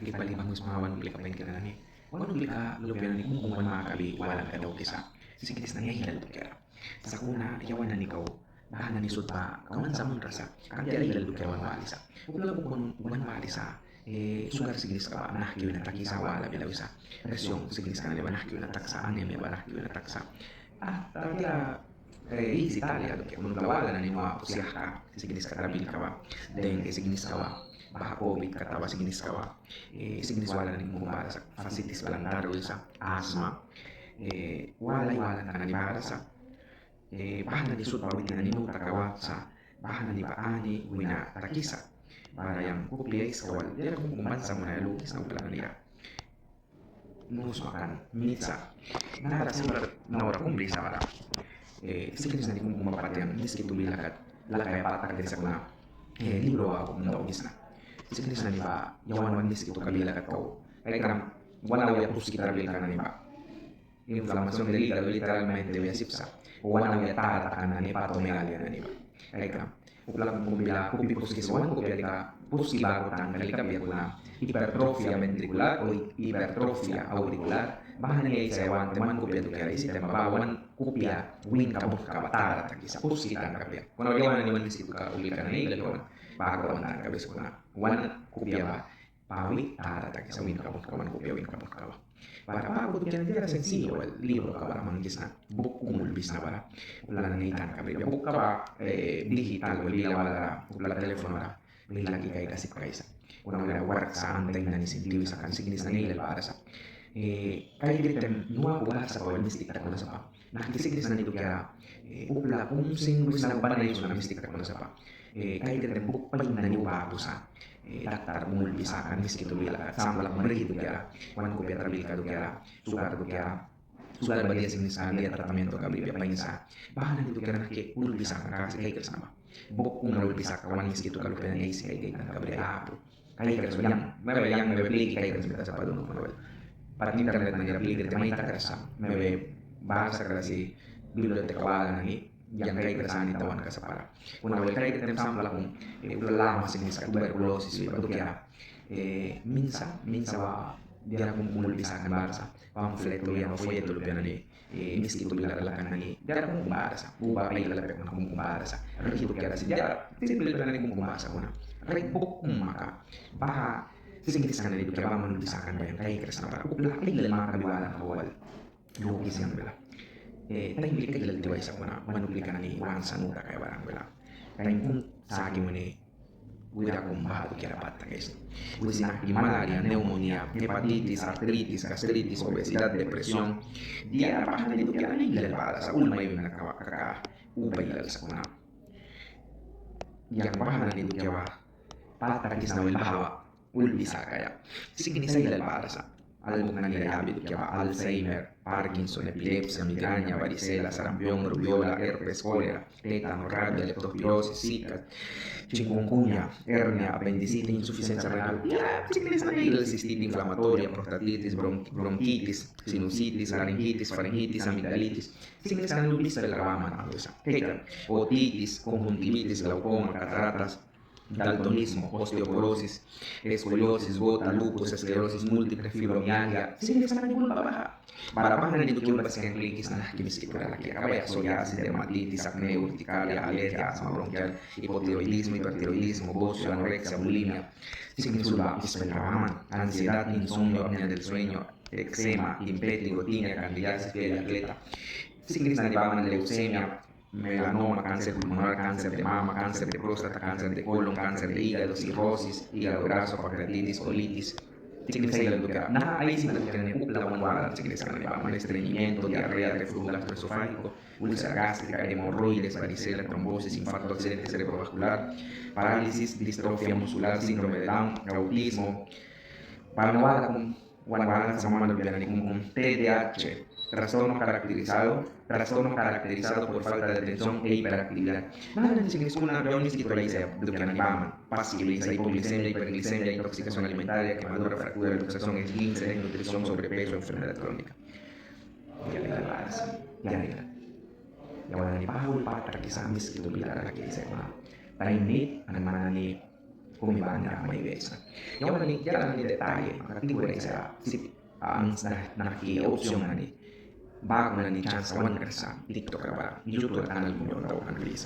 Kay palimang mawan beli ka pain ka na ni. Wano beli ka lupian ni kung makakabi walang ka daw kisa. Sigit na niya hilal kaya. Sa kuna yawan na ni kau bahan na ni sud pa kawan sa mong rasa. Kang tiya hilal kaya wan walisa. Kung kung wan walisa sugar sigis ka ba nah kiyo na takisa wala bilaw isa. Resyong sigis ka na ba nah kiyo na taksa ane may ba nah kiyo na taksa. Tapi easy tali aduh kayak menurut awal na nino usiah ka siginis ka trabil ka ba then siginis ka ba baha COVID kata ba siginis ka ba siginis wala na nimo para sa facilities balantaro sa asma wala na ni para sa bahan na ni sud pawit na nino takawa sa bahan na ni paani wina takisa para yang kupliay sa wal dia kung kumansa mo na lukis na wala nila nus makan mitsa nara sembra naura kumbli sa para sikinis na di kung mapapat yang miski tumilakat lakay patak dari sa kuna libro ako ng daugis na sikinis na di ba yawan miski tu kabilakat kau kaya karam wala waya puski tarabil ka na di ba inflamación del hígado literalmente waya sipsa wala waya tatakan na ni patomegalia na di ba kaya karam ulang kumbila kupi puski sawan kupi ka puski bago tanggal ka biya kuna hipertrofia ventricular o hipertrofia auricular bahan nila sa yawan teman kupya tu kaya isi tema bawan kupya win kabut kabatara tagi sa puski tan kapya kuno yawan ni wan situ ka uli ka na nila yawan bago wan tan kabis kuna wan kupya ba pawi tara tagi sa win kabut kawan kupya win kabut kawa para bago tu kaya nila sencillo el libro ka para manggis na buk kumulbis na para wala na nitan kapya buk ka ba digital wala wala telepono ra may lagi kay kasip kaysa una wala work sa antay na ni sentiwi sa kansiginis na nila para sa kaya dito nuwa ko ba sa kawal mistik ko na sa pa nakikisiginis na nito kaya upla kung sing wisang panay so na mistik ko na sa pa kaya dito bukpay na niyo ba sa daktar mulbi sa kan mistik ito bila sample lang mari ito kaya wan ko biya trabil ka ito kaya sugar ba dia signis sa dia tratamiento ka biya pa sa bahan nito kaya nakik ulbi sa kan kasi kaya sama buk kung ulbi sa kawan mistik ito kalupa na isi kaya kaya kabiya apo kaya kaya so yang mabili kaya kaya sa padung manawal para internet na nila pilih dari maita kerasa mebe bahasa kerasi biblioteca wala nani yang kay kerasa ni tawan ka sa para kuna wala kay tem sample kung ulala masing sa tuberculosis iba to kaya minsa wa dia kung bisa kan barsa pamfleto yan o folleto lo ni miski to bila lakan nani dia kung barsa uba ay lalapek na kung barsa pero ito kaya si dia simple na ni kung barsa kuna ray buk maka baha sigit sana dito kaya ba manubisakan ba yan kaya keras na para upla ay lalama kabiwala na kawal lukis yan bila tayo bili ka ilal diway sa kuna manubli ka na ni wan sa nuta kaya barang bila kaya kung sa akin mo ni wira kung bahato kaya dapat na guys wisi na malaria, pneumonia, hepatitis, artritis, gastritis, obesidad, depresión dia napakan na dito kaya na ilal para sa ulmay yung nakakaubay ilal sa kuna yang bahan na dito kaya ba patakis na wil bahawa ulbisa kaya signi sa ilal para sa algo na nilayabi kaya ba Alzheimer, Parkinson, epilepsia, migraña, varicela, sarampión, rubiola, herpes, cólera, tétano, rabia, leptospirosis, zika, chikungunya, hernia, apendicitis, insuficiencia renal, signi sa ilal cistitis inflamatoria, prostatitis, bronquitis, sinusitis, laringitis, faringitis, amigdalitis, signi sa ulbisa del rabaman kaya otitis, conjuntivitis, glaucoma, cataratas, daltonismo, osteoporosis, escoliosis, gota, lupus, esclerosis múltiple, fibromialgia. Sige, sa kanil babaha. Para pahanan dito yung basken klikis na nakimis ito na laki. Kaya psoriasis, dermatitis, acne, urticaria, alergia, asma bronquial, hipotiroidismo, hipertiroidismo, bocio, anorexia, bulimia. Sige, sulbakis, pelraman, ansiedad, insomnio, apnea del sueño, eczema, impétigo, tinea, candidiasis, piel de atleta. Sige, na dibaman leucemia, melanoma, cáncer pulmonar, cáncer de mama, cáncer de próstata, cáncer de colon, cáncer de hígado, cirrosis, hígado graso, pancreatitis, colitis. Significa hígado que ahí sí que tienen la vanguardia, significa estreñimiento, diarrea, reflujo gastroesofágico, úlcera gástrica, hemorroides, varicela, trombosis, infarto, accidente cerebrovascular, parálisis, distrofia muscular, síndrome de Down, autismo, panawala kung wala sa mga malubyanan kung TDAH, trastorno caracterizado por falta de atención e hiperactividad. Nada ni siquiera una reunión ni siquiera ahí se duplican y baman, pasibiliza, hipoglicemia, hiperglicemia, intoxicación alimentaria, quemadura, fractura, luxación, esguince, desnutrición, sobrepeso, enfermedad crónica. Ya le das, ya le das. Ya wala ni bahul patak kisamis gitu bila lagi saya mana. Taimit ang mana ni kung may bahan nila may besa. Yawan na ni kaya lang ni detalye, makatibo na isa si ang nakiki-option na ni bago na ni chance kawan ka sa TikTok ka ba, YouTube ka kanal mo yung tawag ng release.